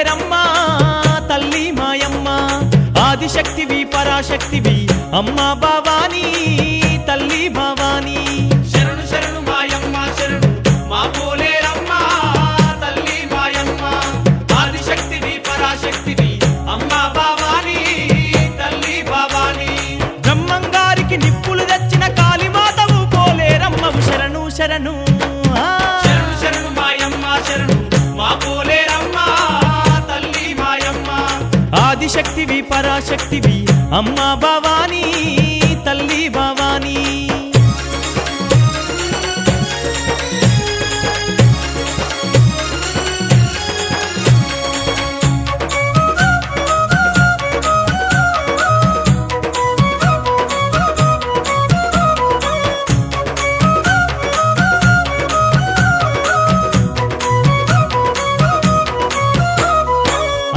పోలేరమ్మా తల్లి మాయమ్మ ఆదిశక్తివి పరాశక్తివి అమ్మా భవానీ తల్లి భవానీ శరణు శరణు మాయమ్మ శరణు మా పోలేరమ్మా తల్లి మాయమ్మ ఆదిశక్తివి పరాశక్తివి అమ్మా భవానీ తల్లి భవానీ బ్రహ్మంగారికి నిప్పులు తెచ్చిన కాళీమాతవు పోలేరమ్మవు శరణు శరణు శరణు శరణు మాయమ్మ శరణు మా పోలేరమ్మా తల్లి మాయమ్మ ఆదిశక్తివి పరాశక్తివి అమ్మా భవానీ తల్లి భవానీ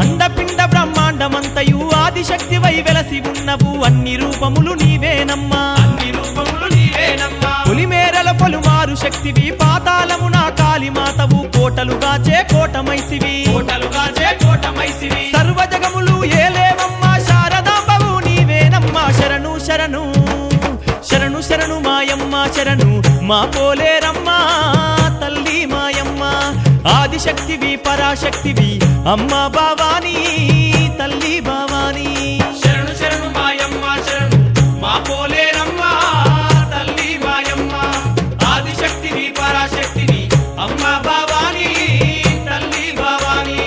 అండపిండ బ్రహ్మాండమంతయు ఆదిశక్తివై వెలసి ఉన్నవు అన్ని రూపములు నీవేనమ్మా అన్ని రూపములు నీవేనమ్మా పులిమేరల పలుమారు శక్తివి పాతాళమున కాళీమాతవు కోటలుగాచే కోటమైసివి కోటలుగాచే కోటమైసివి సర్వజగములు ఏలేవమ్మా శారదాంబవు నీవేనమ్మా శరణు శరణు శరణు శరణు మాయమ్మ శరణు మా పోలేరమ్మా తల్లి మాయమ్మ ఆదిశక్తివి పరాశక్తివి అమ్మా భవానీ తల్లి భవానీ శరణు శరణు మాయమ్మ శరణు మా పోలేరమ్మా తల్లి మాయమ్మ ఆదిశక్తివి పరాశక్తివి అమ్మా భవానీ తల్లి భవానీ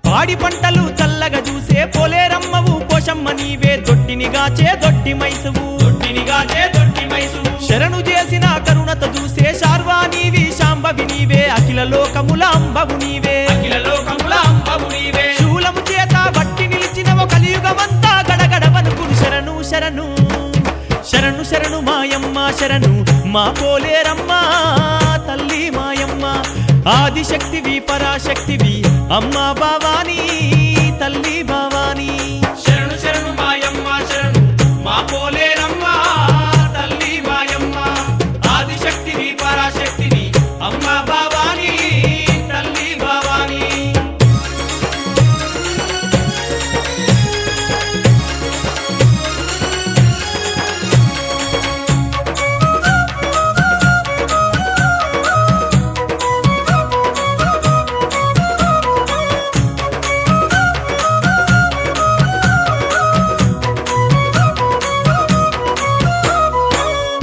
పాడి పంటలు చల్లగా చూసే పోలేరమ్మవు పోషమ్మ నీవే దొడ్డినిగాచే దొడ్డి మైసువు దొడ్డినిగాచే దొడ్డి మైసువు శరణు చేసిన కరుణత చూసే శార్వా నీవి శాంభవి నీవే అఖిల లోకముల అంబవు నీవే అఖిల లోకముల అంబవు నీవే శూలము చేత బట్టి నిలిచినవ కలియుగమంతా గడగడ వనుకుడు శరణు శరణు శరణు శరణు మాయమ్మ శరణు మా పోలేరమ్మా తల్లి మాయమ్మ ఆదిశక్తివి పరాశక్తివి అమ్మా భవానీ తల్లి భవానీ శరణు శరణు మాయమ్మ శరణు మా పోలేరమ్మా తల్లి మాయమ్మ ఆదిశక్తివి పరాశక్తివి అమ్మా భవానీ తల్లి భవానీ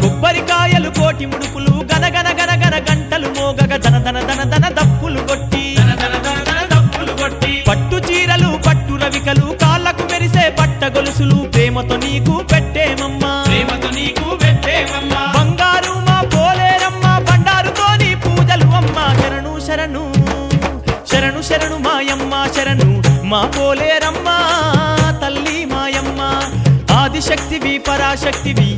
కొబ్బరికాయలు కోటి ముడుపులు గనగన గనగన గంటలు మోగగ ధన ధన ధన ధన దప్పులు కొట్టి ధన ధన ధన ధన దప్పులు కొట్టి పట్టు చీరలు పట్టు రవికలు కాళ్ళకు మెరిసే పట్ట గొలుసులు ప్రేమతో నీకు పెట్టేమమ్మా ప్రేమతో నీకు పెట్టేమమ్మా బంగారు మా పోలేరమ్మ బండారుతో నీ పూజలు అమ్మా శరణు శరణు శరణు శరణు మాయమ్మ శరణు మా పోలేరమ్మ తల్లి మాయమ్మ ఆదిశక్తివి పరాశక్తివి